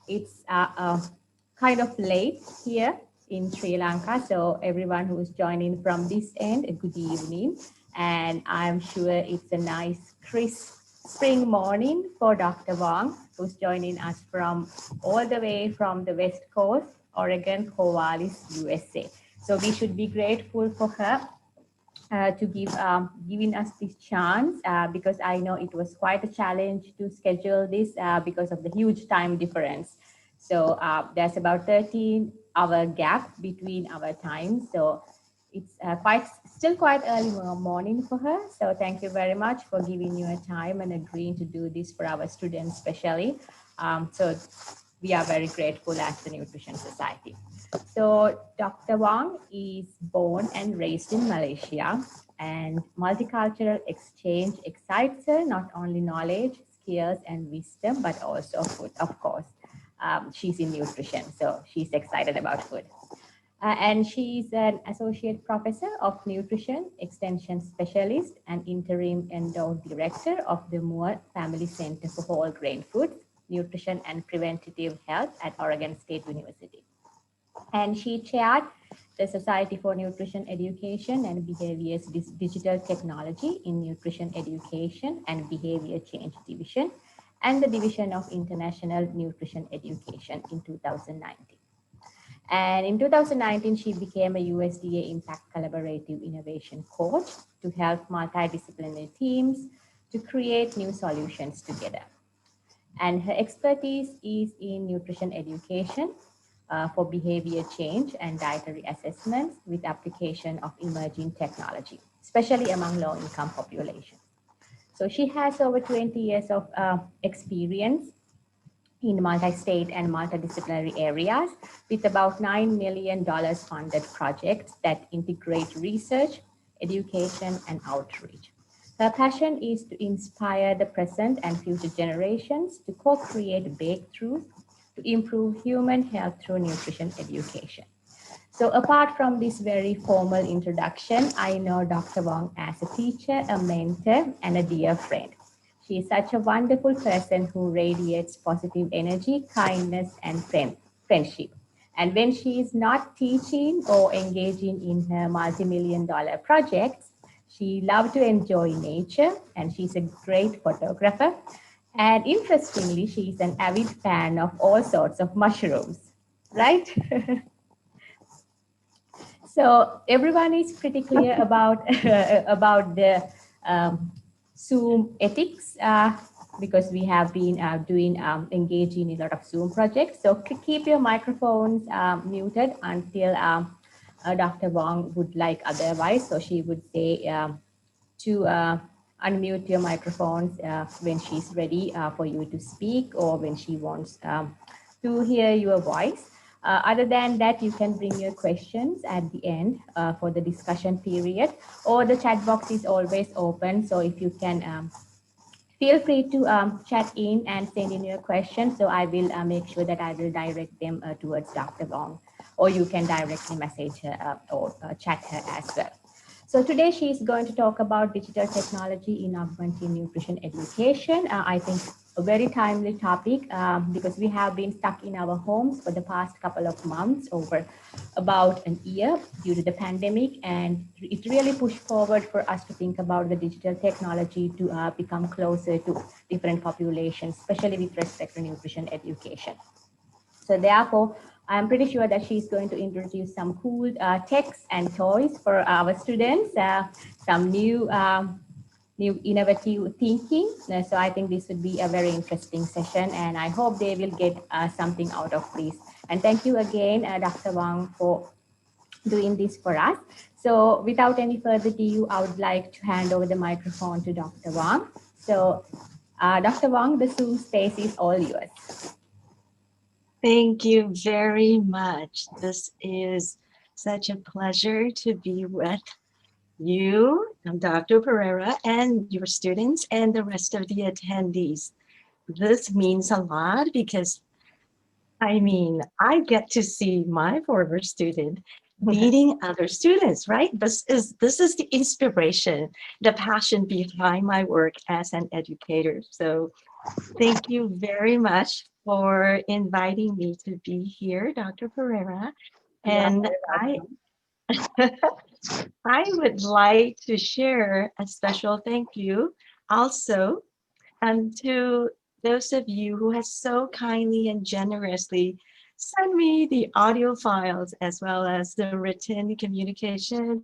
It's kind of late here in Sri Lanka, so everyone who's joining from this end, a good evening. And I'm sure it's a nice, crisp spring morning for Dr. Wong, who's joining us from all the way from the West Coast, Oregon, Corvallis, USA. So we should be grateful for her to giving us this chance because I know it was quite a challenge to schedule this because of the huge time difference. So there's about 13-hour gap between our times. So it's still quite early morning for her. So thank you very much for giving your time and agreeing to do this for our students, especially. So we are very grateful as the Nutrition Society. So Dr. Wong is born and raised in Malaysia, and multicultural exchange excites her, not only knowledge, skills, and wisdom, but also food, of course. She's in nutrition, so she's excited about food. And she's an associate professor of nutrition, extension specialist, and interim endowed director of the Moore Family Center for Whole Grain Foods, Nutrition and Preventative Health at Oregon State University. And she chaired the Society for Nutrition Education and Behaviors Digital Technology in Nutrition Education and Behavior Change Division and the Division of International Nutrition Education in 2019. And in 2019, she became a USDA Impact Collaborative Innovation Coach to help multidisciplinary teams to create new solutions together. And her expertise is in nutrition education for behavior change and dietary assessments with application of emerging technology, especially among low-income populations. So she has over 20 years of experience in multi-state and multidisciplinary areas with about $9 million funded projects that integrate research, education, and outreach. Her passion is to inspire the present and future generations to co-create breakthroughs to improve human health through nutrition education. So apart from this very formal introduction, I know Dr. Wong as a teacher, a mentor, and a dear friend. She is such a wonderful person who radiates positive energy, kindness, and friendship. And when she is not teaching or engaging in her multi-million-dollar projects, she loves to enjoy nature, and she's a great photographer. And interestingly, she's an avid fan of all sorts of mushrooms, right? So everyone is pretty clear about, about the Zoom ethics because we have been engaging in a lot of Zoom projects. So keep your microphones muted until Dr. Wong would like otherwise. So she would say to unmute your microphones when she's ready for you to speak or when she wants to hear your voice. Other than that, you can bring your questions at the end for the discussion period, or the chat box is always open. So if you can feel free to chat in and send in your questions. So I will make sure that I will direct them towards Dr. Wong, or you can directly message her or chat her as well. So today she's going to talk about digital technology in augmenting nutrition education. I think a very timely topic because we have been stuck in our homes for the past couple of months, over about an year due to the pandemic. And it really pushed forward for us to think about the digital technology to become closer to different populations, especially with respect to nutrition education. So therefore, I'm pretty sure that she's going to introduce some cool techs and toys for our students, some new innovative thinking. So I think this would be a very interesting session, and I hope they will get something out of this. And thank you again, Dr. Wong, for doing this for us. So without any further ado, I would like to hand over the microphone to Dr. Wong. So Dr. Wong, the Zoom space is all yours. Thank you very much. This is such a pleasure to be with you, Dr. Pereira, and your students and the rest of the attendees. This means a lot because, I mean, I get to see my former student meeting other students, right? This is the inspiration, the passion behind my work as an educator. So thank you very much for inviting me to be here, Dr. Pereira. You are And very I, welcome. I would like to share a special thank you also to those of you who have so kindly and generously sent me the audio files as well as the written communication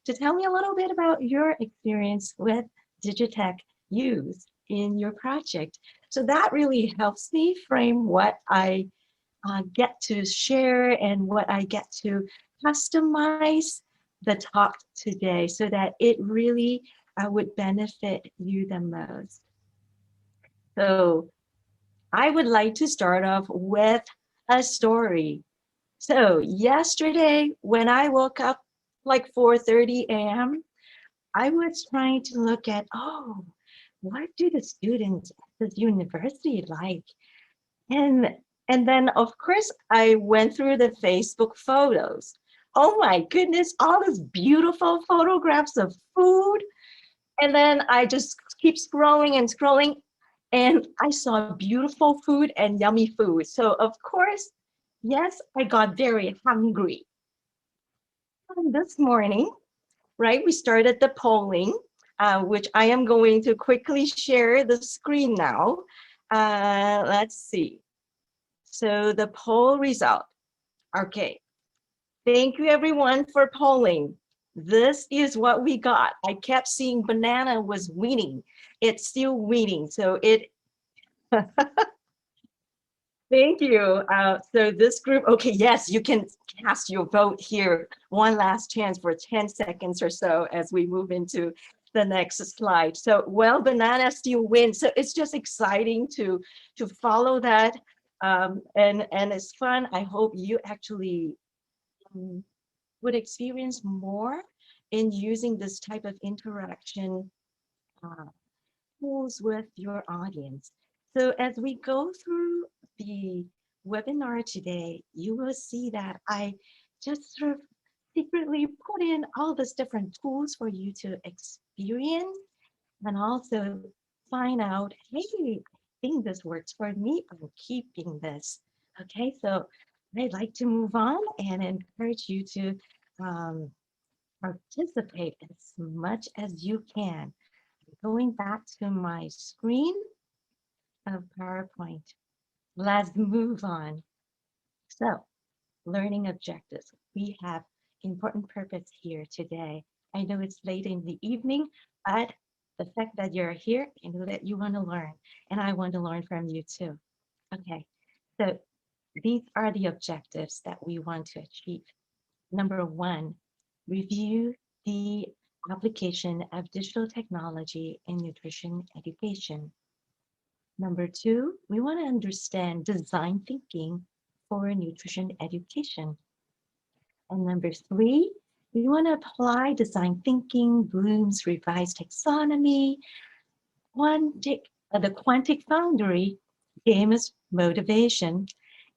to tell me a little bit about your experience with Digitech use in your project. So that really helps me frame what I get to share and what I get to customize the talk today so that it really would benefit you the most. So I would like to start off with a story. So yesterday when I woke up like 4:30 a.m., I was trying to look at, oh, what do the students at this university like? And and then of course I went through the Facebook photos. Oh my goodness, all these beautiful photographs of food. And then I just keep scrolling and scrolling, and I saw beautiful food and yummy food. So of course, yes, I got very hungry. And this morning, right, we started the polling, which I am going to quickly share the screen now. Let's see. So the poll result. Okay. Thank you everyone for polling. This is what we got. I kept seeing banana was winning. It's still winning. So it, thank you. So this group, okay, yes, you can cast your vote here. One last chance for 10 seconds or so as we move into the next slide. So, well, banana still wins. So it's just exciting to follow that. And it's fun. I hope you actually would experience more in using this type of interaction uh, tools with your audience. So as we go through the webinar today, you will see that I just sort of secretly put in all these different tools for you to experience and also find out, hey, I think this works for me. I'm keeping this. Okay, so I'd like to move on and encourage you to um, participate as much as you can. Going back to my screen of PowerPoint, let's move on. So, learning objectives. We have important purpose here today. I know it's late in the evening, but the fact that you're here, I know that you want to learn, and I want to learn from you too. Okay, so these are the objectives that we want to achieve. Number one, review the application of digital technology in nutrition education. Number two, we want to understand design thinking for nutrition education. And number three, we want to apply design thinking, Bloom's revised taxonomy, the quantic foundry, games motivation,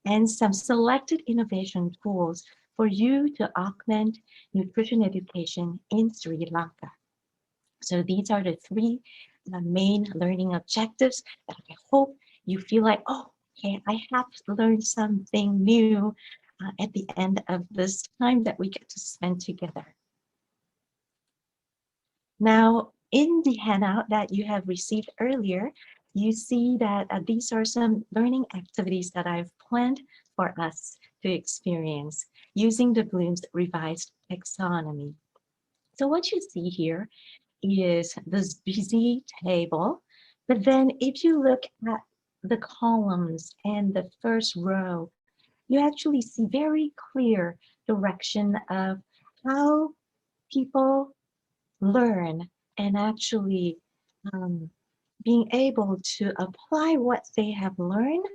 and some selected innovation tools for you to augment nutrition education in Sri Lanka. So these are the three main learning objectives that I hope you feel like, oh, okay, I have learned something new at the end of this time that we get to spend together. Now, in the handout that you have received earlier, you see that these are some learning activities that I've planned for us to experience using the Bloom's revised taxonomy. So what you see here is this busy table, but then if you look at the columns and the first row, you actually see very clear direction of how people learn and actually um, being able to apply what they have learned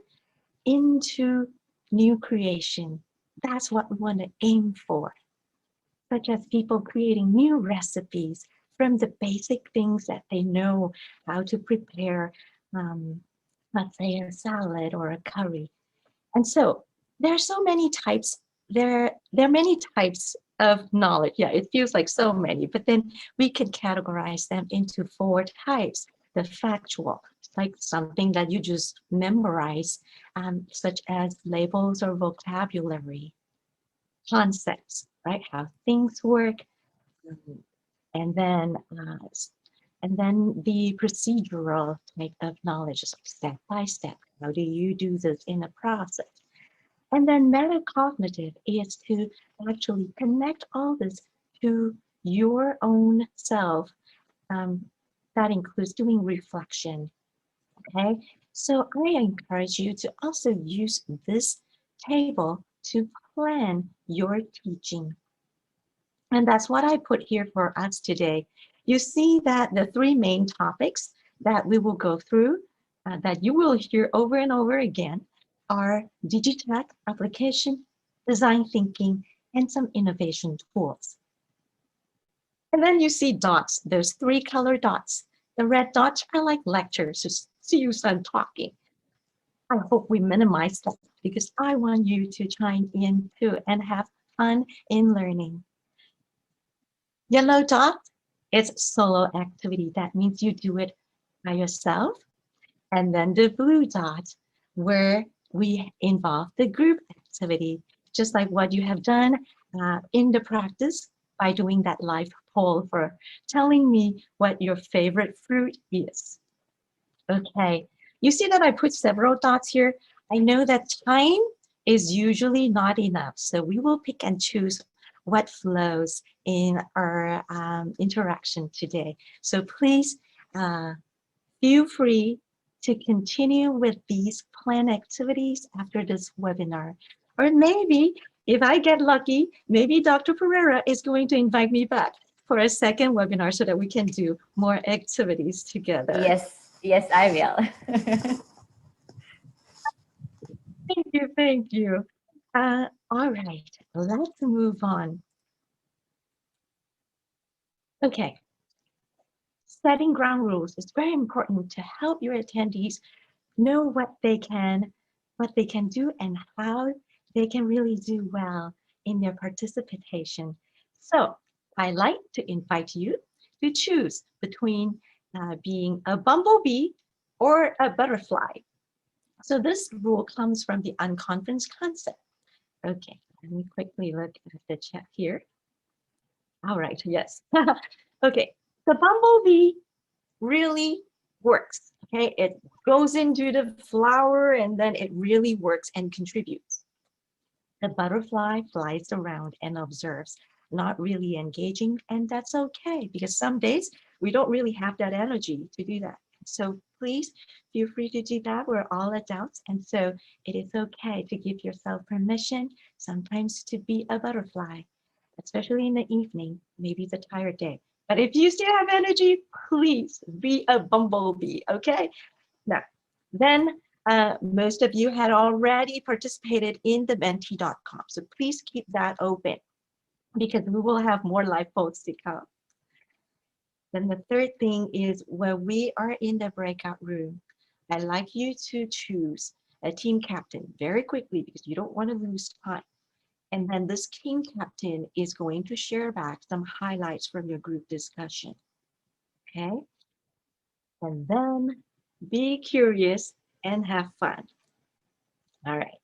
into new creation. That's what we want to aim for, such as people creating new recipes from the basic things that they know how to prepare, let's say a salad or a curry. And so there are so many types, there are many types of knowledge. Yeah, it feels like so many, but then we can categorize them into four types. the factual, like something that you just memorize, such as labels or vocabulary, concepts, right? How things work, um, and then the procedural type of knowledge, is like step by step. How do you do this in a process? And then metacognitive is to actually connect all this to your own self. Um, that includes doing reflection. Okay, so I encourage you to also use this table to plan your teaching. And that's what I put here for us today. You see that the three main topics that we will go through, that you will hear over and over again, are Digitech application, design thinking, and some innovation tools. And then you see dots, those three color dots. The red dots are like lectures, just see you start talking. I hope we minimize that because I want you to chime in too and have fun in learning. Yellow dot, it's solo activity. That means you do it by yourself. And then the blue dot, where we involve the group activity, just like what you have done in the practice by doing that live poll for telling me what your favorite fruit is. Okay, you see that I put several dots here. I know that time is usually not enough, so we will pick and choose what flows in our interaction today. So please feel free to continue with these planned activities after this webinar. Or maybe, if I get lucky, maybe Dr. Pereira is going to invite me back for a second webinar so that we can do more activities together. Yes, yes, I will. Thank you. All right, let's move on. Okay, setting ground rules is very important to help your attendees know what they can do and how they can really do well in their participation. So I like to invite you to choose between being a bumblebee or a butterfly. So this rule comes from the unconference concept. Okay, let me quickly look at the chat here. All right, yes. Okay, the bumblebee really works. Okay, it goes into the flower and then it really works and contributes. The butterfly flies around and observes, not really engaging, and that's okay because some days we don't really have that energy to do that. So please feel free to do that. We're all adults, and so it is okay to give yourself permission sometimes to be a butterfly, especially in the evening. Maybe it's a tired day. But if you still have energy, please be a bumblebee, okay? Now, then most of you had already participated in the menti.com. So please keep that open because we will have more live posts to come. Then the third thing is when we are in the breakout room, I'd like you to choose a team captain very quickly because you don't want to lose time. And then this team captain is going to share back some highlights from your group discussion. Okay? And then be curious and have fun. All right.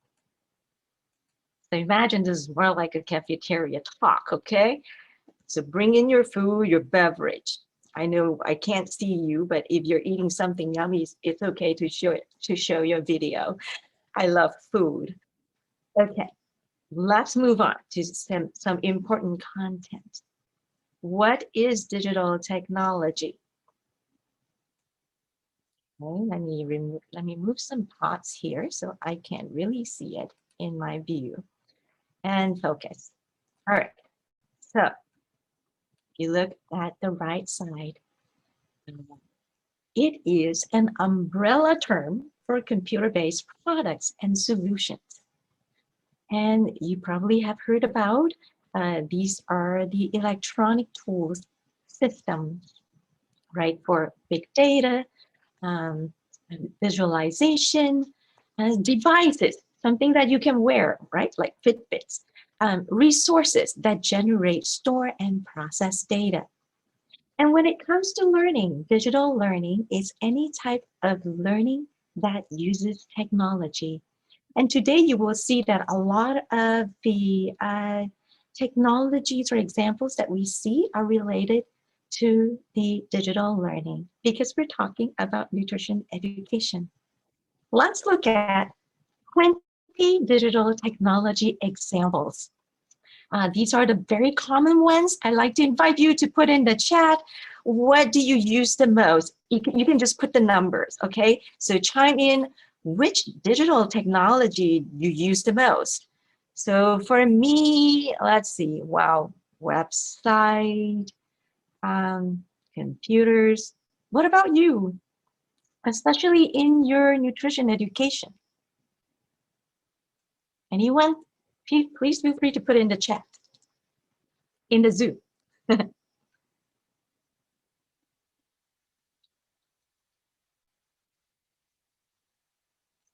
So imagine this is more like a cafeteria talk, okay? So bring in your food, your beverage. I know I can't see you, but if you're eating something yummy, it's okay to show your video. I love food. Okay, let's move on to some important content. What is digital technology? Okay, let me move some pots here so I can really see it in my view and focus. All right, so you look at the right side. It is an umbrella term for computer-based products and solutions. And you probably have heard about these are the electronic tools systems, right, for big data, visualization, devices, something that you can wear, right, like Fitbits, resources that generate, store, and process data. And when it comes to learning, digital learning is any type of learning that uses technology. And today you will see that a lot of the technologies or examples that we see are related to the digital learning because we're talking about nutrition education. Let's look at 20 digital technology examples. These are the very common ones. I like to invite you to put in the chat, what do you use the most? You can just put the numbers, okay? So chime in which digital technology you use the most. So for me, let's see, wow, website, computers. What about you? Especially in your nutrition education. Anyone? Please feel free to put in the chat, in the Zoom.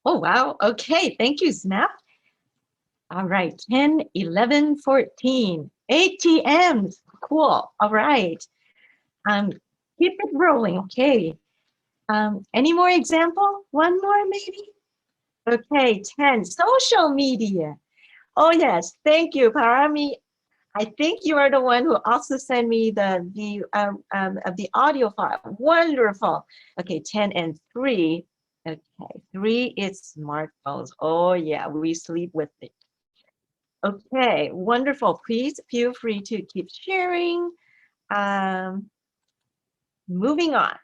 Oh, wow. Okay. Thank you, Snap. All right. 10, 11, 14. ATMs. Cool. All right. Um, keep it rolling. Okay. Any more example? One more maybe? Okay. 10. Social media. Oh, yes. Thank you, Parami. I think you are the one who also sent me the audio file. Wonderful. Okay, 10 and 3. Okay, 3 is smartphones. Oh yeah, we sleep with it. Okay, wonderful. Please feel free to keep sharing. Um, moving on.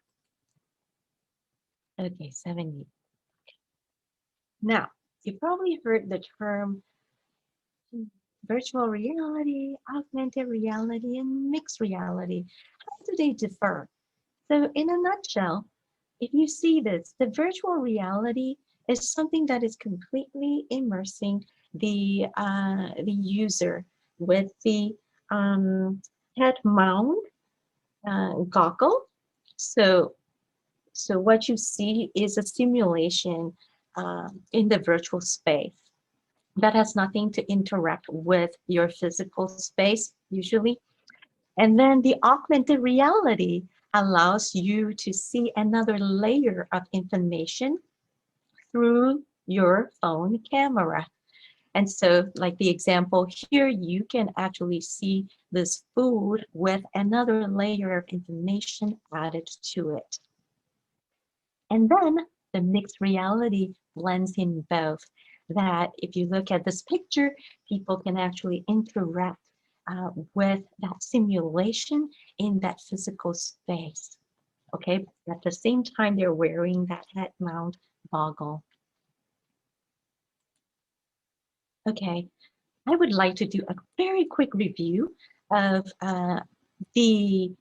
Okay, 70. Now, you probably heard the term virtual reality, augmented reality, and mixed reality. How do they differ? So in a nutshell, if you see this, the virtual reality is something that is completely immersing the user with the head mount goggle. So, so what you see is a simulation in the virtual space that has nothing to interact with your physical space usually. And then the augmented reality allows you to see another layer of information through your phone camera. And so, like the example here, you can actually see this food with another layer of information added to it. And then the mixed reality blends in both. That if you look at this picture, people can actually interact with that simulation in that physical space. Okay, at the same time, they're wearing that head mount goggle. Okay, I would like to do a very quick review of the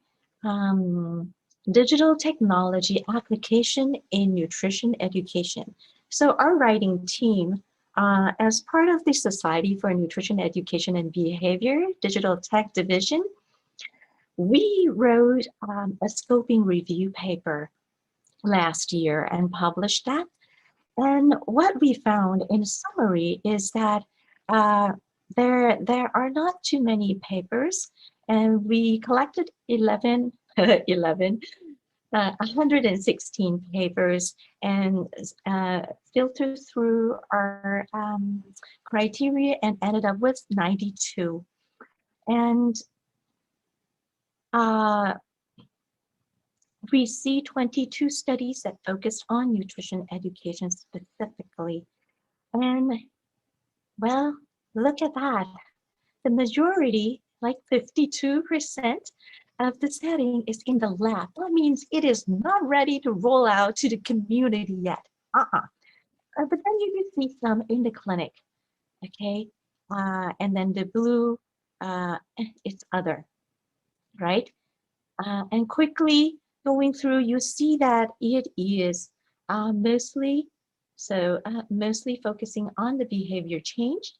um, digital technology application in nutrition education. So our writing team, as part of the Society for Nutrition Education and Behavior Digital Tech Division, we wrote a scoping review paper last year and published that. And what we found in summary is that uh, there are not too many papers, and we collected 11, 11 116 papers and filtered through our criteria and ended up with 92. And uh, we see 22 studies that focused on nutrition education specifically. And well, look at that. The majority, like 52% of the setting is in the lab. That means it is not ready to roll out to the community yet. But then you can see some in the clinic, okay? And then the blue, it's other, right? And quickly going through, you see that it is mostly focusing on the behavior change,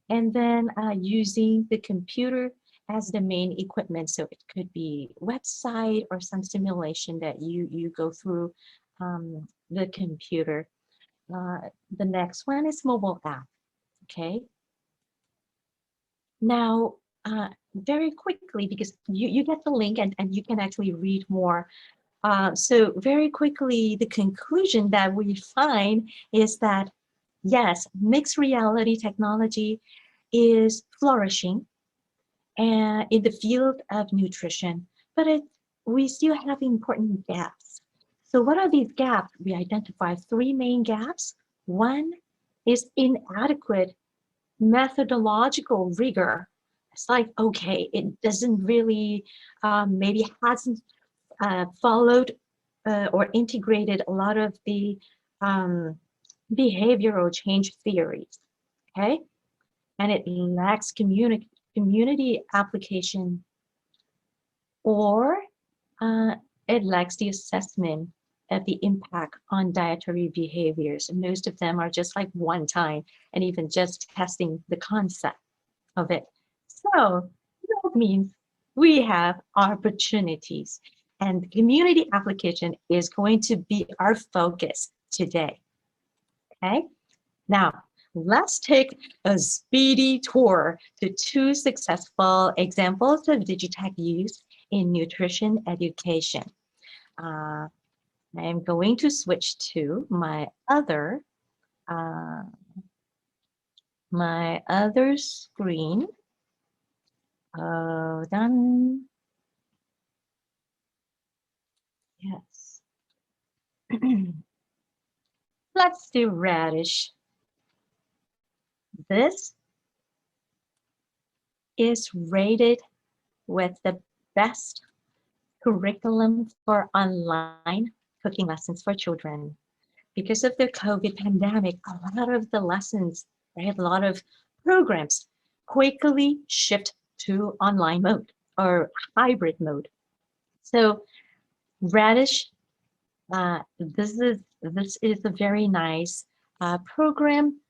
and then using the computer as the main equipment. So it could be website or some simulation that you go through the computer. The next one is mobile app, okay? Now, very quickly, because you get the link and you can actually read more. So very quickly, the conclusion that we find is that, yes, mixed reality technology is flourishing and in the field of nutrition, but we still have important gaps. So what are these gaps? We identify three main gaps. One is inadequate methodological rigor. It's like, okay, it doesn't really, maybe hasn't followed or integrated a lot of the behavioral change theories, okay? And it lacks community application, or it lacks the assessment of the impact on dietary behaviors. And most of them are just like one time and even just testing the concept of it. So that means we have opportunities, and community application is going to be our focus today. Okay, now let's take a speedy tour to two successful examples of Digitech use in nutrition education. I am going to switch to my other screen. Done. Yes. Let's do Radish. This is rated with the best curriculum for online cooking lessons for children. Because of the COVID pandemic, a lot of the lessons, right, a lot of programs quickly shift to online mode or hybrid mode. So Radish, this is a very nice program.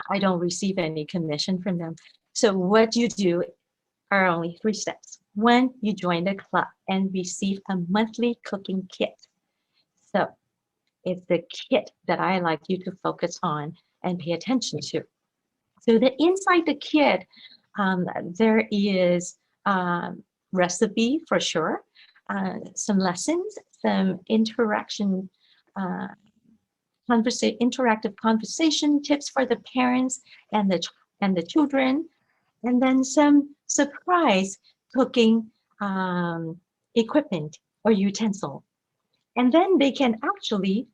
I don't receive any commission from them. So what you do are only 3 steps. One, you join the club and receive a monthly cooking kit. So it's the kit that I like you to focus on and pay attention to. So that inside the kit, there is recipe for sure, some lessons, some interaction, interactive conversation tips for the parents and the children, and then some surprise cooking equipment or utensil. And then they can actually,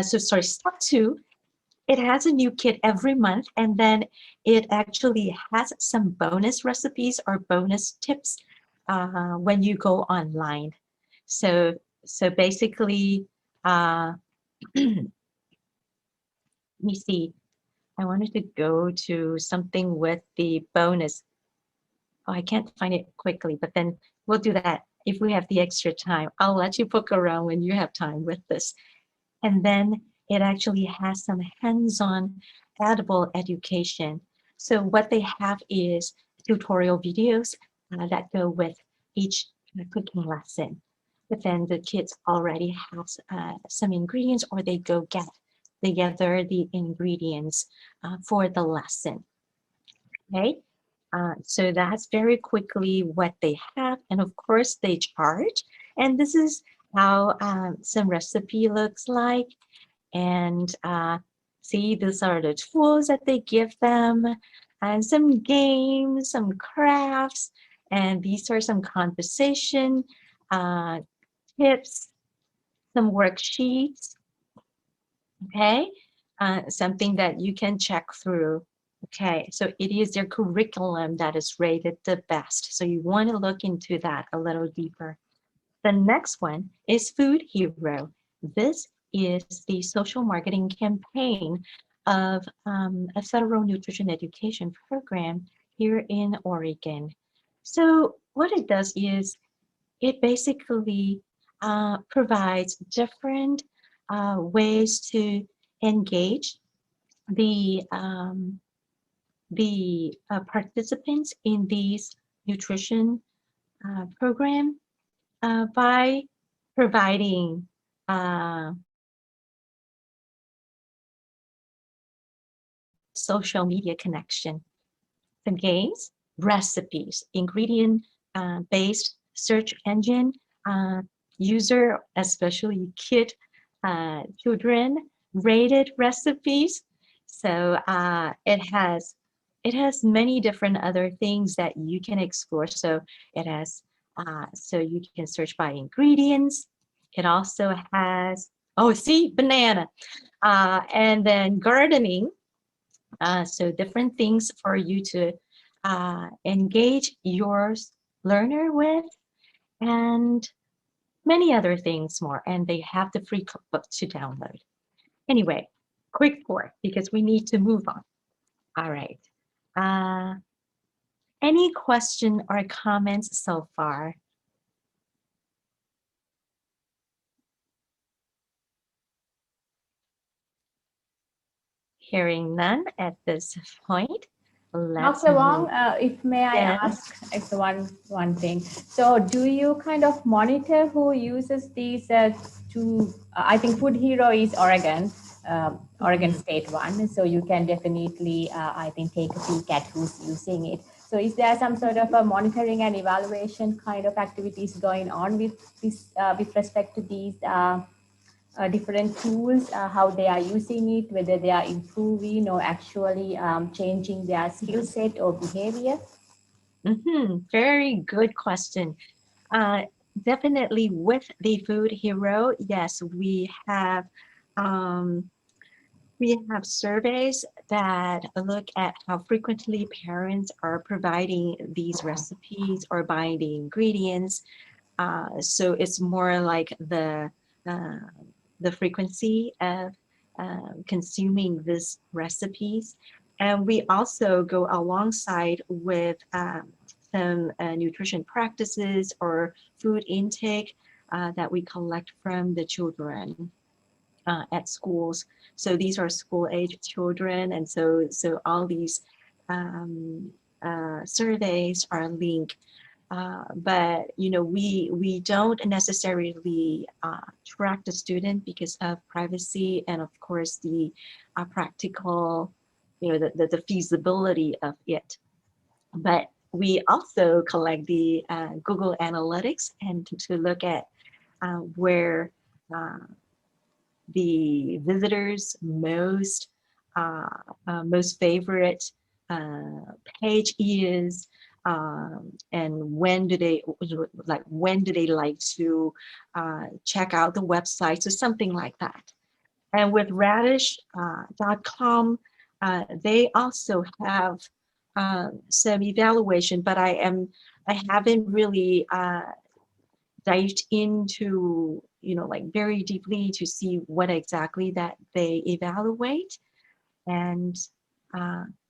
step 2, it has a new kit every month, and then it actually has some bonus recipes or bonus tips when you go online. So basically, let me see. I wanted to go to something with the bonus. Oh, I can't find it quickly, but then we'll do that if we have the extra time. I'll let you poke around when you have time with this. And then it actually has some hands-on edible education. So what they have is tutorial videos that go with each cooking lesson. But then the kids already have some ingredients, or they go get together the ingredients for the lesson. Okay, so that's very quickly what they have. And of course they charge. And this is how some recipe looks like. And see, these are the tools that they give them, and some games, some crafts, and these are some conversation tips, some worksheets, okay? Something that you can check through. Okay, so it is their curriculum that is rated the best. So you want to look into that a little deeper. The next one is Food Hero. This is the social marketing campaign of a federal nutrition education program here in Oregon. So what it does is it basically provides different ways to engage the participants in these nutrition program by providing uh, social media connection. Some games, recipes, ingredient-based search engine, user, especially kid children, rated recipes. So it has many different other things that you can explore. So it has so you can search by ingredients. It also has, oh, see, banana, and then gardening. So different things for you to engage your learner with, and many other things more. And they have the free cookbook to download. Anyway, quick tour because we need to move on. All right. Any question or comments so far? Hearing none at this point. Let's Dr. Wong, move. if may I Yes. ask, it's one thing. So, do you kind of monitor who uses these two? I think Food Hero is Oregon State one. So you can definitely, I think, take a peek at who's using it. So, is there some sort of a monitoring and evaluation kind of activities going on with this, with respect to these? Different tools, how they are using it, whether they are improving or actually changing their skill set or behavior? Very good question. Definitely with the Food Hero, yes, um, we have surveys that look at how frequently parents are providing these recipes or buying the ingredients. So it's more like the frequency of consuming these recipes. And we also go alongside with some nutrition practices or food intake that we collect from the children at schools. So these are school-age children, and so all these surveys are linked. But we don't necessarily track the student because of privacy and of course the practical, the feasibility of it. But we also collect the Google Analytics and to look at where the visitors most favorite page is, and when do they like to check out the website, so something like that. And with Radish.com, they also have some evaluation, but I haven't really dived into like very deeply to see what exactly that they evaluate. And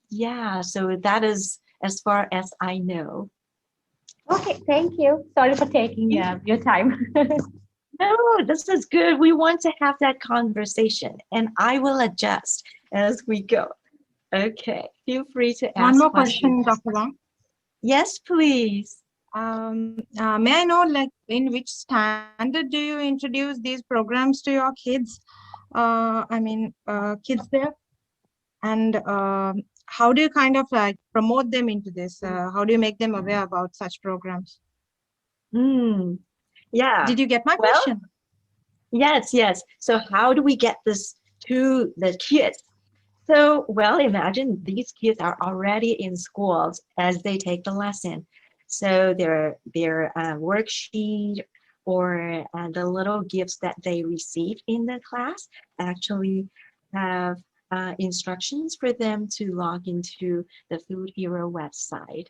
yeah, so that is as far as I know. Okay, thank you. Sorry for taking your time. No, this is good. We want to have that conversation, and I will adjust as we go. Okay, feel free to ask One more questions. question, Dr. Wong. Yes, please. May I know, like, in which standard do you introduce these programs to your kids? Kids there, and how do you kind of like promote them into this? How do you make them aware about such programs? Yeah. Did you get my question? Yes. So how do we get this to the kids? So, well, imagine these kids are already in schools as they take the lesson. So their worksheet or the little gifts that they receive in the class actually have instructions for them to log into the Food Hero website.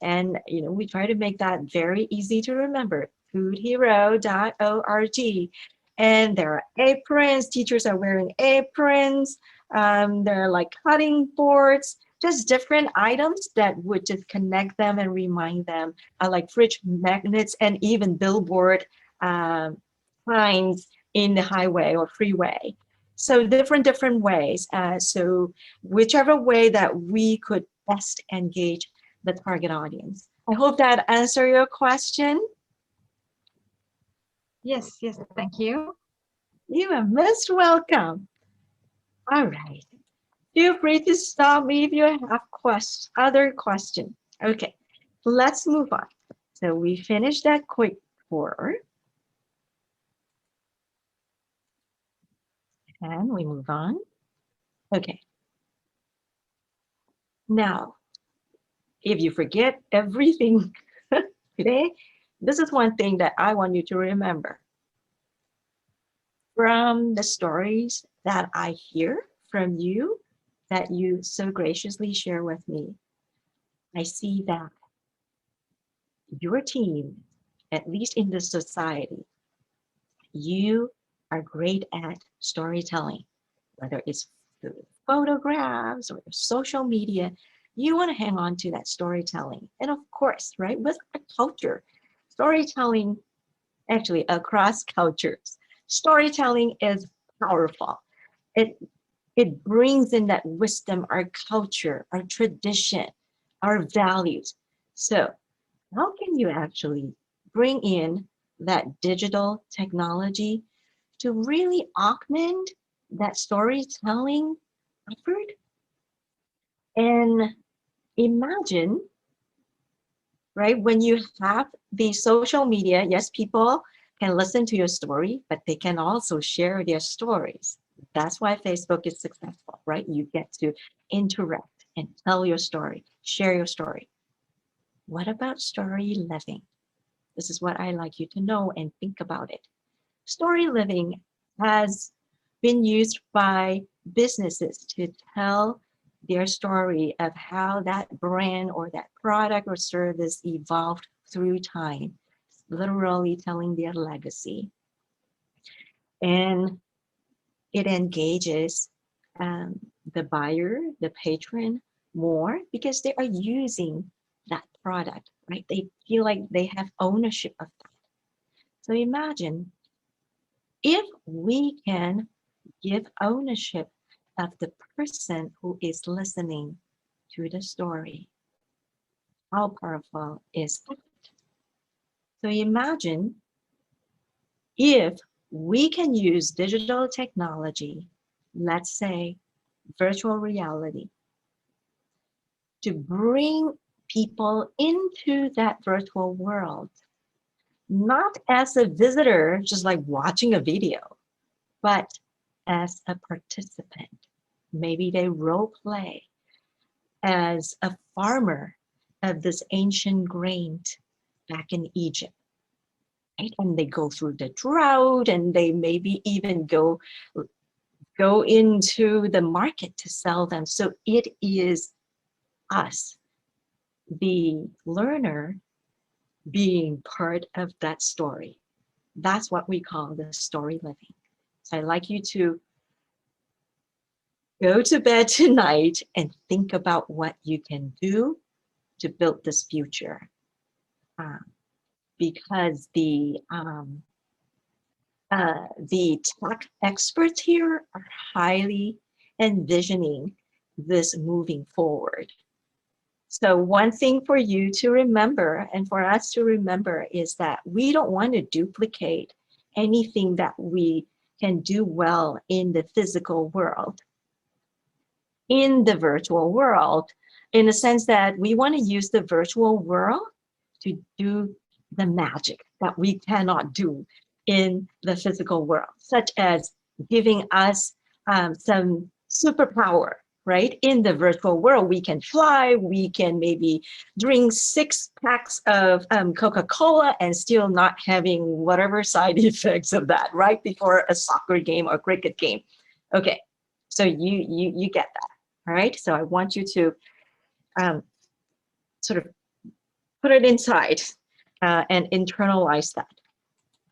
And, we try to make that very easy to remember, foodhero.org. And there are aprons, teachers are wearing aprons. There are like cutting boards, just different items that would just connect them and remind them, like fridge magnets and even billboard signs in the highway or freeway. So different ways. So whichever way that we could best engage the target audience. I hope that answered your question. Yes, thank you. You are most welcome. All right. Feel free to stop me if you have other questions. Okay, let's move on. So we finished that quick tour. And we move on. Okay. Now, if you forget everything today, this is one thing that I want you to remember. From the stories that I hear from you, that you so graciously share with me, I see that your team, at least in the society, you are great at storytelling, whether it's through photographs or social media. You want to hang on to that storytelling. And of course, right, with our culture, storytelling actually across cultures, storytelling is powerful. It brings in that wisdom, our culture, our tradition, our values. So how can you actually bring in that digital technology to really augment that storytelling effort? And imagine, right, when you have the social media, yes, people can listen to your story, but they can also share their stories. That's why Facebook is successful, right? You get to interact and tell your story, share your story. What about story living? This is what I like you to know and think about it. Story living has been used by businesses to tell their story of how that brand or that product or service evolved through time, literally telling their legacy. And it engages the buyer, the patron more because they are using that product, right? They feel like they have ownership of that. So imagine if we can give ownership of the person who is listening to the story, how powerful is that? So imagine if we can use digital technology, let's say virtual reality, to bring people into that virtual world, not as a visitor, just like watching a video, but as a participant. Maybe they role play as a farmer of this ancient grain back in Egypt. Right? And they go through the drought and they maybe even go into the market to sell them. So it is us, the learner, being part of that story. That's what we call the story living. So I'd like you to go to bed tonight and think about what you can do to build this future. Because the tech experts here are highly envisioning this moving forward. So one thing for you to remember and for us to remember is that we don't want to duplicate anything that we can do well in the physical world, in the virtual world, in the sense that we want to use the virtual world to do the magic that we cannot do in the physical world, such as giving us some superpower, right? In the virtual world, we can fly, we can maybe drink 6 packs of Coca-Cola and still not having whatever side effects of that, right? Before a soccer game or cricket game. Okay, so you get that, all right? So I want you to sort of put it inside and internalize that.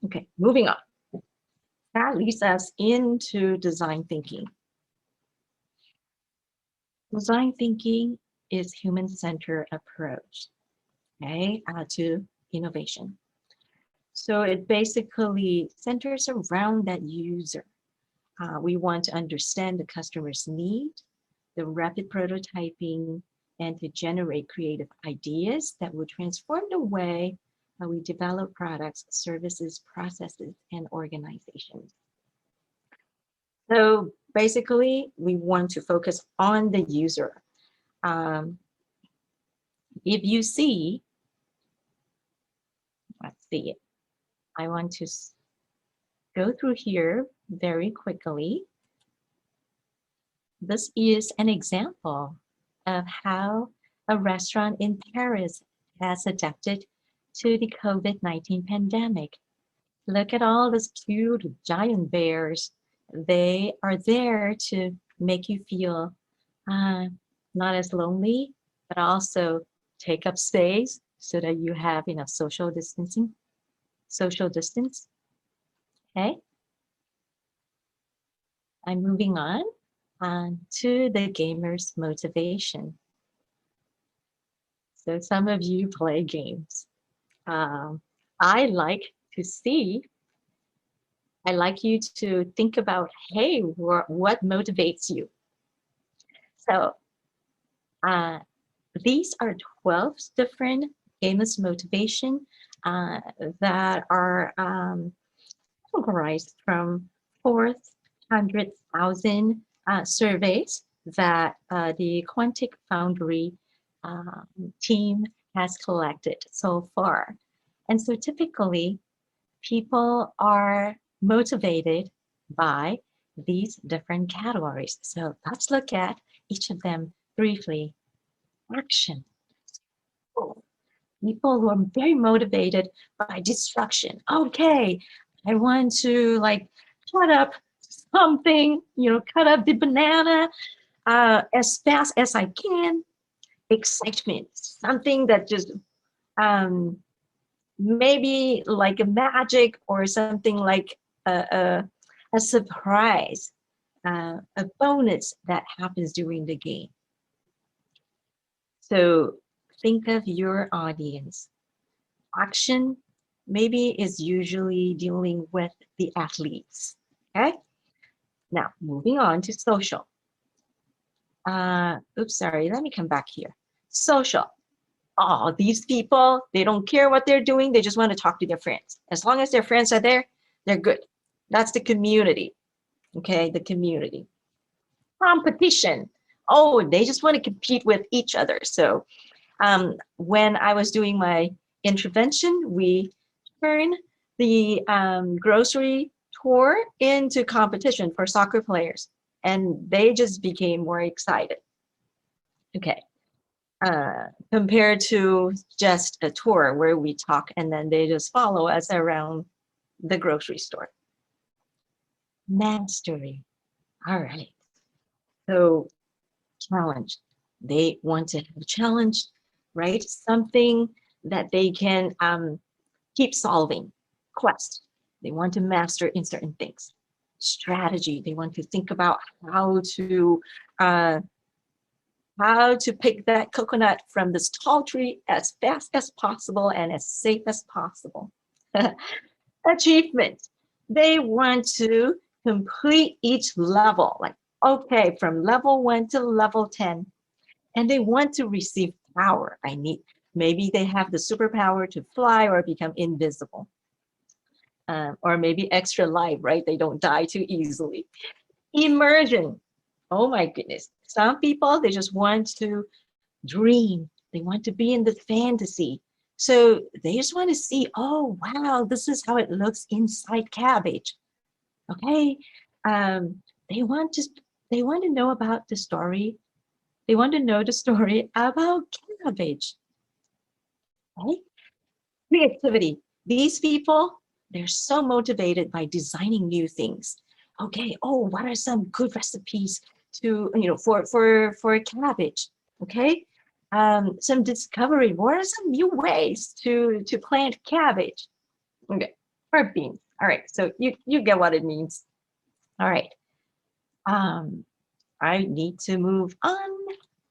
Okay, moving on. That leads us into design thinking. Design thinking is human-centered approach, okay, to innovation. So it basically centers around that user. We want to understand the customer's need, the rapid prototyping, and to generate creative ideas that will transform the way we develop products, services, processes, and organizations. So basically, we want to focus on the user. If you see, let's see, I want to go through here very quickly. This is an example of how a restaurant in Paris has adapted to the COVID-19 pandemic. Look at all these cute giant bears. They are there to make you feel not as lonely, but also take up space so that you have enough social distance. Okay, I'm moving on to the gamer's motivation. So some of you play games. I like you to think about, hey, what motivates you? So these are 12 different gamers motivation that are categorized from 400,000 surveys that the Quantic Foundry team has collected so far. And so typically, people are motivated by these different categories. So let's look at each of them briefly. Action. People who are very motivated by destruction. Okay, I want to like cut up something, cut up the banana as fast as I can. Excitement, something that just maybe like a magic or something like a surprise, a bonus that happens during the game. So think of your audience. Action maybe is usually dealing with the athletes. Okay. Now moving on to social. Sorry, let me come back here. Social. Oh, these people, they don't care what they're doing. They just want to talk to their friends. As long as their friends are there, they're good. That's the community. Okay, the community. Competition. Oh, they just want to compete with each other. So when I was doing my intervention, we turned the grocery tour into competition for soccer players, and they just became more excited. Okay. Compared to just a tour where we talk and then they just follow us around the grocery store. Mastery. All right. So challenge. They want to have a challenge, right? Something that they can keep solving. Quest. They want to master in certain things. Strategy. They want to think about how to pick that coconut from this tall tree as fast as possible and as safe as possible. Achievement. They want to complete each level, like, okay, from level 1 to level 10, and they want to receive power. Maybe they have the superpower to fly or become invisible. Or maybe extra life, right? They don't die too easily. Immersion. Oh my goodness. Some people, they just want to dream. They want to be in the fantasy. So they just want to see, oh, wow, this is how it looks inside cabbage. Okay. They want to know about the story. They want to know the story about cabbage. Okay. Creativity. These people, they're so motivated by designing new things. Okay. Oh, what are some good recipes to, for cabbage? Okay. Some discovery. What are some new ways to plant cabbage? Okay, or beans. All right, so you get what it means. All right. I need to move on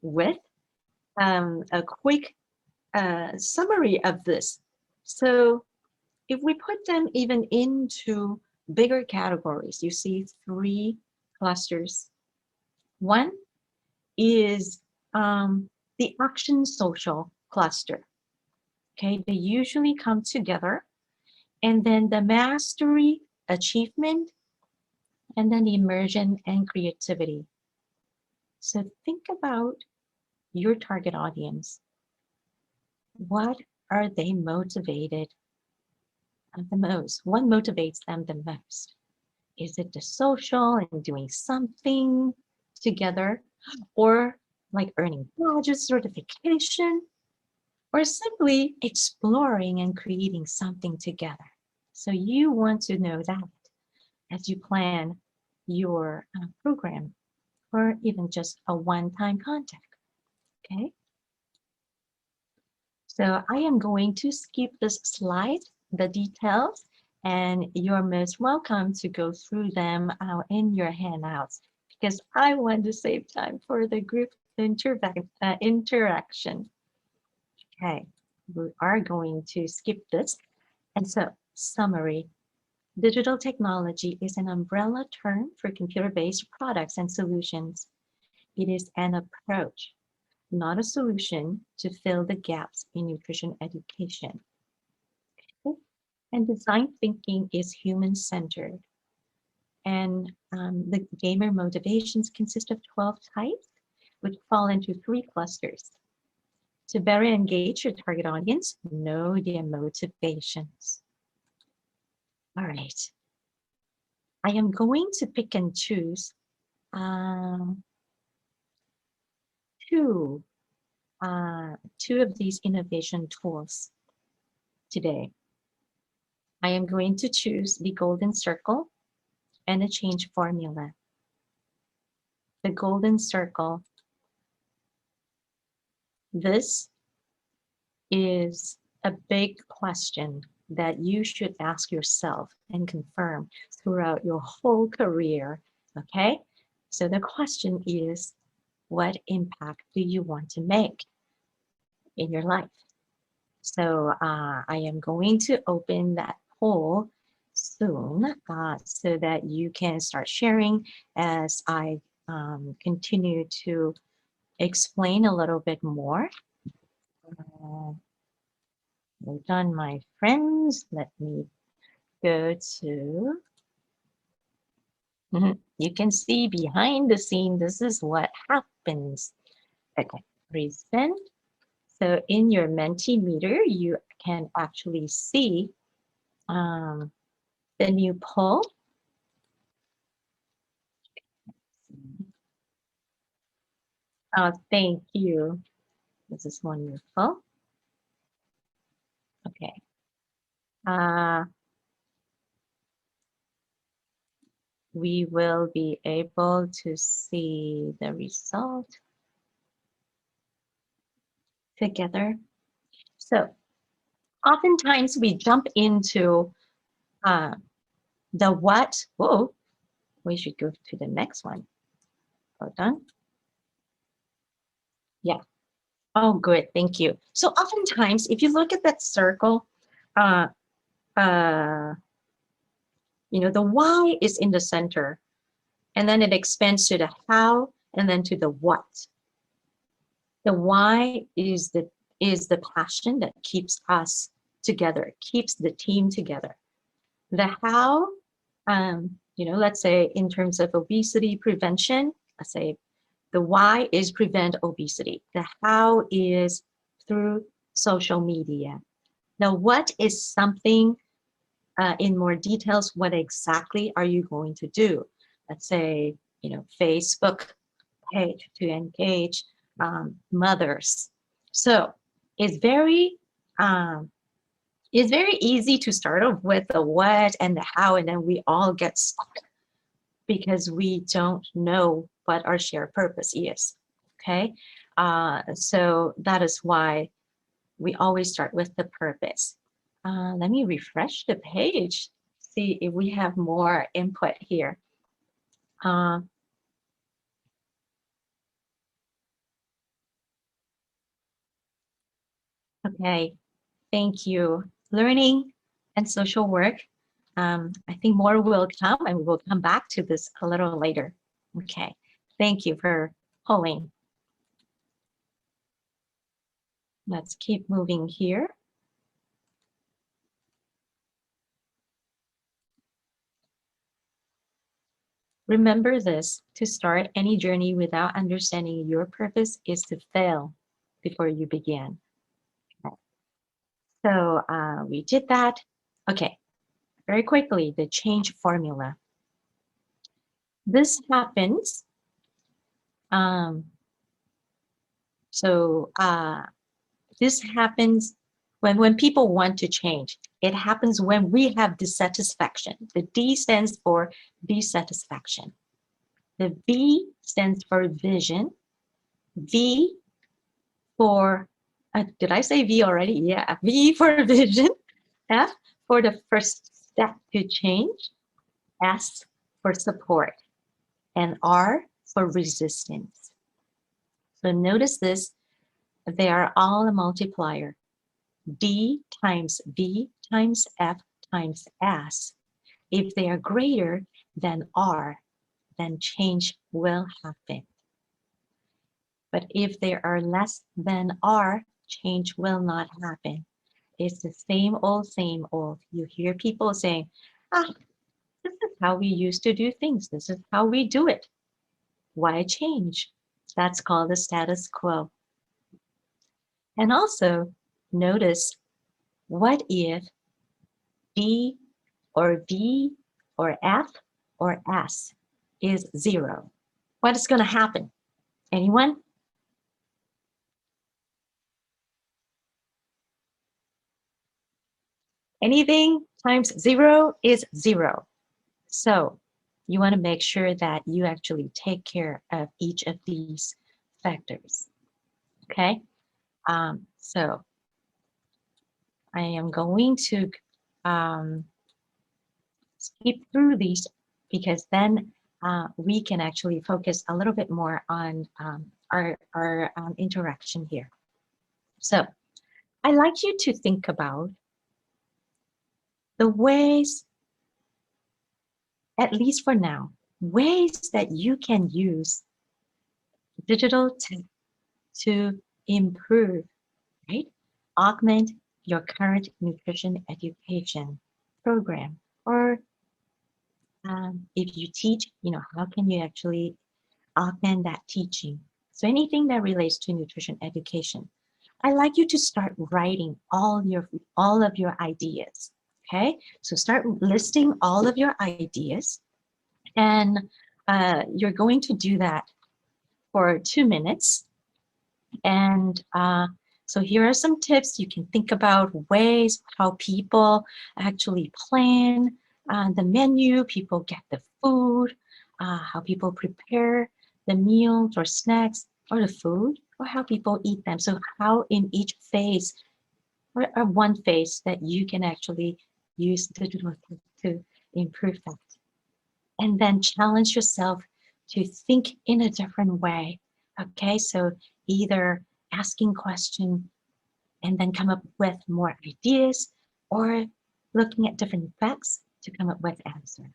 with a quick summary of this. So if we put them even into bigger categories, you see 3 clusters. One is the action social cluster. Okay, they usually come together. And then the mastery achievement, and then immersion and creativity. So think about your target audience. What are they motivated the most? What motivates them the most? Is it the social and doing something together, or like earning badges, certification, or simply exploring and creating something together? So you want to know that as you plan your program, or even just a one-time contact, okay? So I am going to skip this slide, the details, and you're most welcome to go through them in your handouts, because I want to save time for the group interaction. Okay, we are going to skip this. And so, summary. Digital technology is an umbrella term for computer-based products and solutions. It is an approach, not a solution, to fill the gaps in nutrition education. And design thinking is human-centered. And the gamer motivations consist of 12 types, which fall into 3 clusters. To better engage your target audience, know their motivations. All right. I am going to pick and choose two of these innovation tools today. I am going to choose the golden circle and the change formula. The golden circle. This is a big question that you should ask yourself and confirm throughout your whole career, okay? So the question is, what impact do you want to make in your life? So I am going to open that poll soon so that you can start sharing as I continue to explain a little bit more. Well done, my friends. Let me go to, you can see behind the scene, this is what happens. Okay, present. So in your Mentimeter, you can actually see the new poll. Oh, thank you. This is wonderful. Okay. We will be able to see the result together. So oftentimes we jump into the what. Whoa, we should go to the next one. Hold on. Yeah. Oh, good. Thank you. So oftentimes, if you look at that circle, you know, the why is in the center, and then it expands to the how, and then to the what. The why is the passion that keeps us together, keeps the team together. The how, you know, let's say in terms of obesity prevention, let's say the why is prevent obesity. The how is through social media. Now, what is something in more details? What exactly are you going to do? Let's say, you know, Facebook page to engage mothers. So it's very easy to start off with the what and the how, and then we all get stuck because we don't know what our shared purpose is. Okay, so that is why we always start with the purpose. Let me refresh the page, see if we have more input here. Okay, thank you. Learning and social work. I think more will come, and we will come back to this a little later. Okay, thank you for polling. Let's keep moving here. Remember this, to start any journey without understanding your purpose is to fail before you begin. Okay. So we did that. Okay, very quickly, the change formula. This happens. This happens when people want to change. It happens when we have dissatisfaction. The D stands for dissatisfaction. The V stands for vision. V for, did I say V already? Yeah, V for vision. F for the first step to change. S for support. And R for resistance. So notice this, they are all a multiplier. D times V times F times S. If they are greater than R, then change will happen. But if they are less than R, change will not happen. It's the same old, same old. You hear people saying, this is how we used to do things. This is how we do it. Why change? That's called the status quo. And also notice, what if D or V or F or S is 0? What is going to happen? Anyone? Anything times 0 is 0. So you want to make sure that you actually take care of each of these factors. Okay? So I am going to skip through these, because then we can actually focus a little bit more on our interaction here. So I'd like you to think about the ways, at least for now, ways that you can use digital tech to improve, right? Augment your current nutrition education program. Or if you teach, how can you actually augment that teaching? So anything that relates to nutrition education, I'd like you to start writing all of your ideas. Okay, so start listing all of your ideas, and you're going to do that for 2 minutes. And so here are some tips. You can think about ways how people actually plan the menu, people get the food, how people prepare the meals or snacks or the food, or how people eat them. So how in each phase, or one phase, that you can actually use digital to improve that. And then challenge yourself to think in a different way. Okay, so either asking questions and then come up with more ideas, or looking at different facts to come up with answer.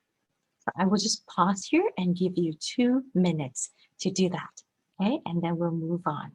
So I will just pause here and give you 2 minutes to do that. Okay, and then we'll move on.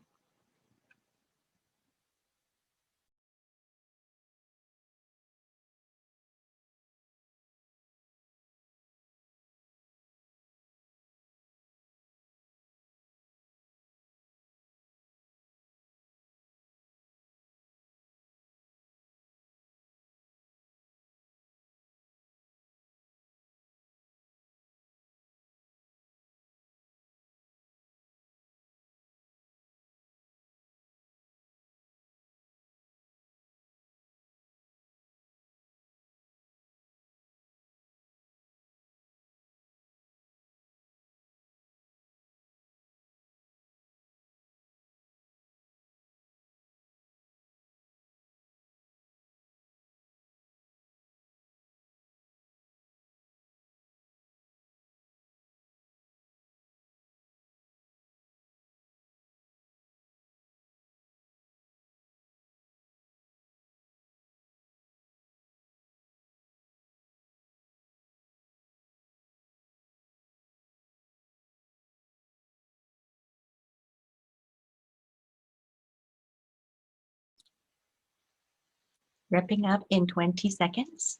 Wrapping up in 20 seconds.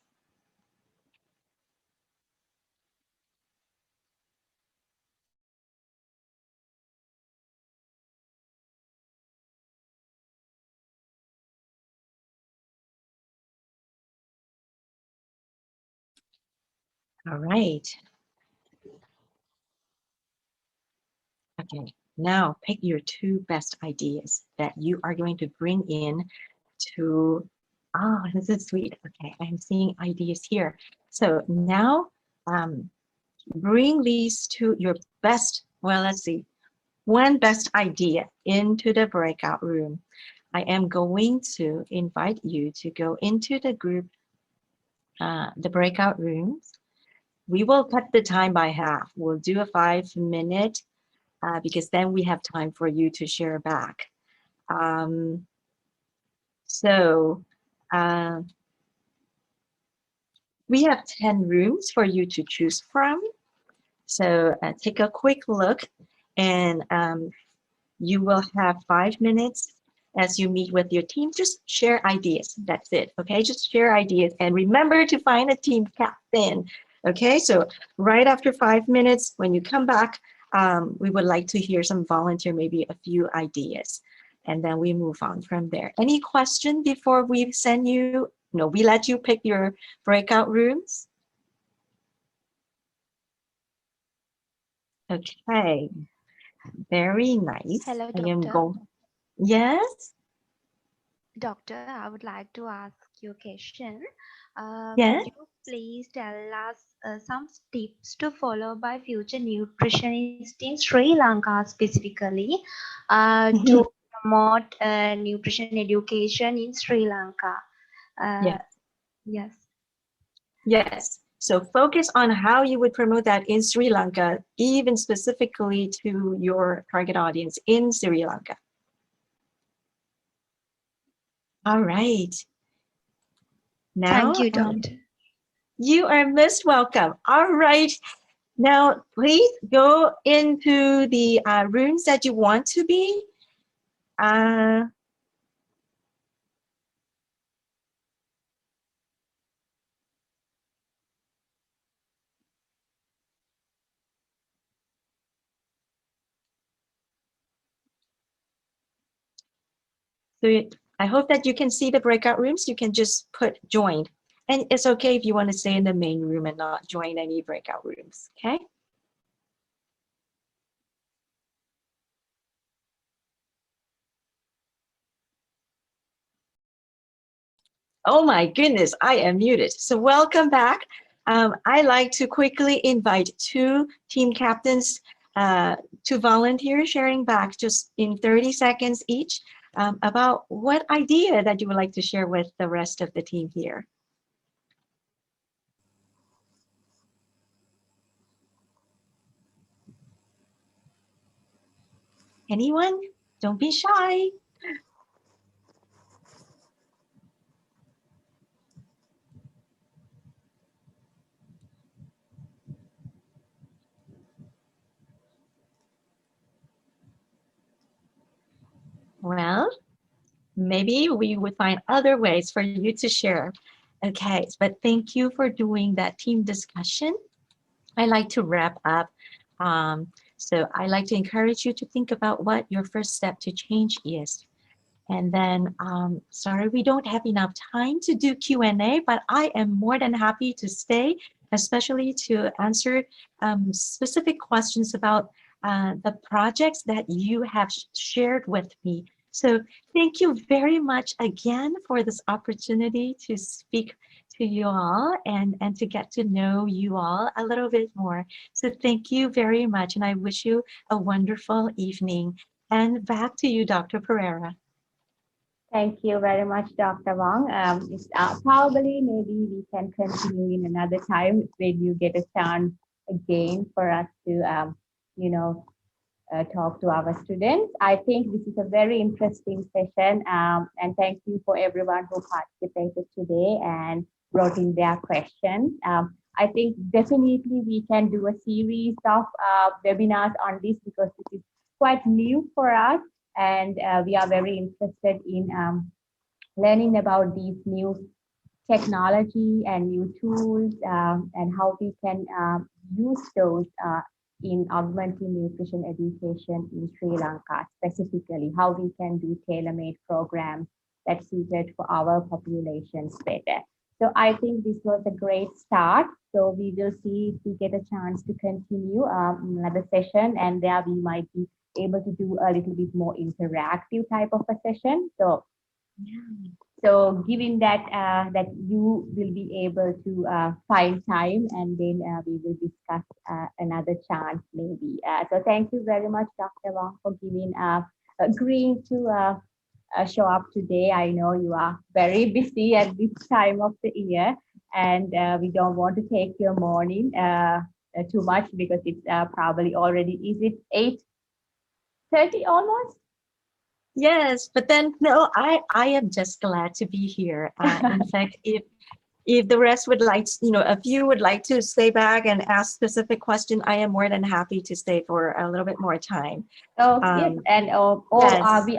All right. Okay, now pick your two best ideas that you are going to bring in to, this is sweet. Okay, I'm seeing ideas here. So now bring these to your best, well, let's see, one best idea into the breakout room. I am going to invite you to go into the group, the breakout rooms. We will cut the time by half. We'll do a 5-minute because then we have time for you to share back. So we have 10 rooms for you to choose from. So take a quick look and you will have 5 minutes as you meet with your team. Just share ideas. That's it. Okay, just share ideas and remember to find a team captain. Okay, so right after 5 minutes, when you come back, we would like to hear some volunteer, maybe a few ideas, and then we move on from there. Any question before we send you? No, we let you pick your breakout rooms. Okay, very nice. Hello, I am doctor. going. Yes. Doctor, I would like to ask you a question. Yes. Could you please tell us some tips to follow by future nutritionists in Sri Lanka specifically to promote nutrition education in Sri Lanka? Yes. Yes. Yes. So focus on how you would promote that in Sri Lanka, even specifically to your target audience in Sri Lanka. All right. Now, Thank you, doctor. you are most welcome. All right. Now, please go into the rooms that you want to be. So I hope that you can see the breakout rooms. You can just put joined. And it's okay if you want to stay in the main room and not join any breakout rooms, okay? Oh my goodness, I am muted. So welcome back. I like to quickly invite 2 team captains to volunteer, sharing back just in 30 seconds each about what idea that you would like to share with the rest of the team here. Anyone? Don't be shy. Well, maybe we would find other ways for you to share. Okay, but thank you for doing that team discussion. I like to wrap up. So I like to encourage you to think about what your first step to change is. And then, sorry, we don't have enough time to do Q&A, but I am more than happy to stay, especially to answer specific questions about the projects that you have shared with me. So thank you very much again for this opportunity to speak to you all and to get to know you all a little bit more. So thank you very much, and I wish you a wonderful evening. And back to you, Dr. Pereira. Thank you very much, Dr. Wong. It's, probably maybe we can continue in another time when you get a chance again for us to, you know, talk to our students. I think this is a very interesting session, and thank you for everyone who participated today and brought in their questions. I think definitely we can do a series of webinars on this because this is quite new for us, and we are very interested in learning about these new technology and new tools and how we can use those in augmenting nutrition education in Sri Lanka, specifically how we can do tailor-made programs that suited for our populations better. So I think this was a great start. So we will see if we get a chance to continue another session, and there we might be able to do a little bit more interactive type of a session. So given that that you will be able to find time, and then we will discuss another chance maybe. So thank you very much, Dr. Wong, for giving agreeing to show up today. I know you are very busy at this time of the year, and we don't want to take your morning too much because it's probably already, is it 8:30 almost? Yes, but then no, I am just glad to be here. In fact, if the rest would like, if you would like to stay back and ask specific question, I am more than happy to stay for a little bit more time. Oh, yes, and yes.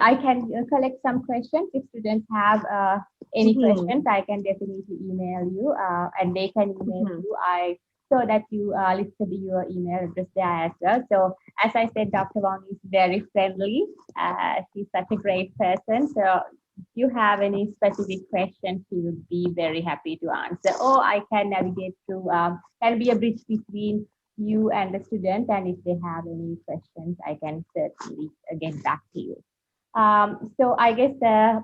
I can collect some questions. If students have any questions, I can definitely email you, and they can email you. So that you listed your email address there as well. So as I said, Dr. Wong is very friendly. She's such a great person. So if you have any specific questions, she would be very happy to answer. Or I can navigate through, can be a bridge between you and the student. And if they have any questions, I can certainly get back to you. So I guess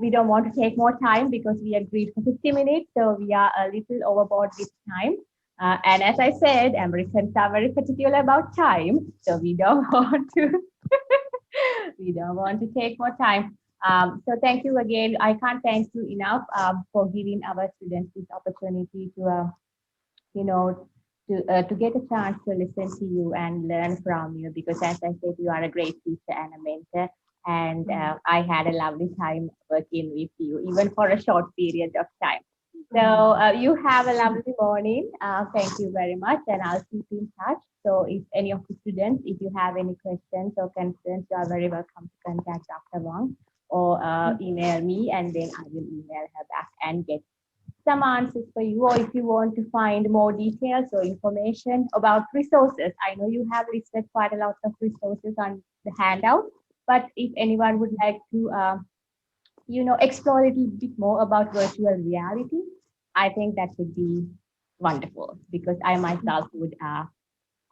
we don't want to take more time because we agreed for 50 minutes. So we are a little overboard this time. And as I said, Americans are very particular about time. So we don't want to, we don't want to take more time. So thank you again. I can't thank you enough for giving our students this opportunity to, to get a chance to listen to you and learn from you, because as I said, you are a great teacher and a mentor. And I had a lovely time working with you, even for a short period of time. So you have a lovely morning. Thank you very much, and I'll keep in touch. So if any of the students, if you have any questions or concerns, you are very welcome to contact Dr. Wong or email me, and then I will email her back and get some answers for you. Or if you want to find more details or information about resources, I know you have listed quite a lot of resources on the handout, but if anyone would like to explore a little bit more about virtual reality, I think that would be wonderful, because I myself would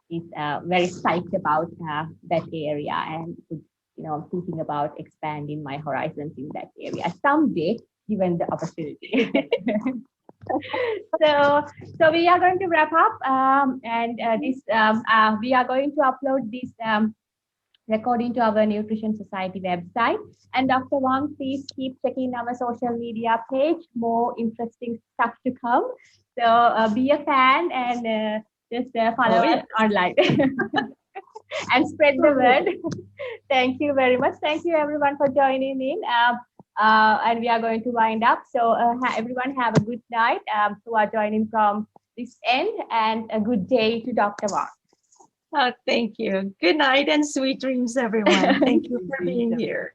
is very psyched about that area, and would, thinking about expanding my horizons in that area someday, given the opportunity. So we are going to wrap up, and we are going to upload this recording to our Nutrition Society website. And Dr. Wong, please keep checking our social media page. More interesting stuff to come. So be a fan and just follow us online and spread the word. Thank you very much. Thank you everyone for joining in. And we are going to wind up. So everyone have a good night who are joining from this end, and a good day to Dr. Wong. Oh, thank you. Good night and sweet dreams, everyone. Thank you for being here.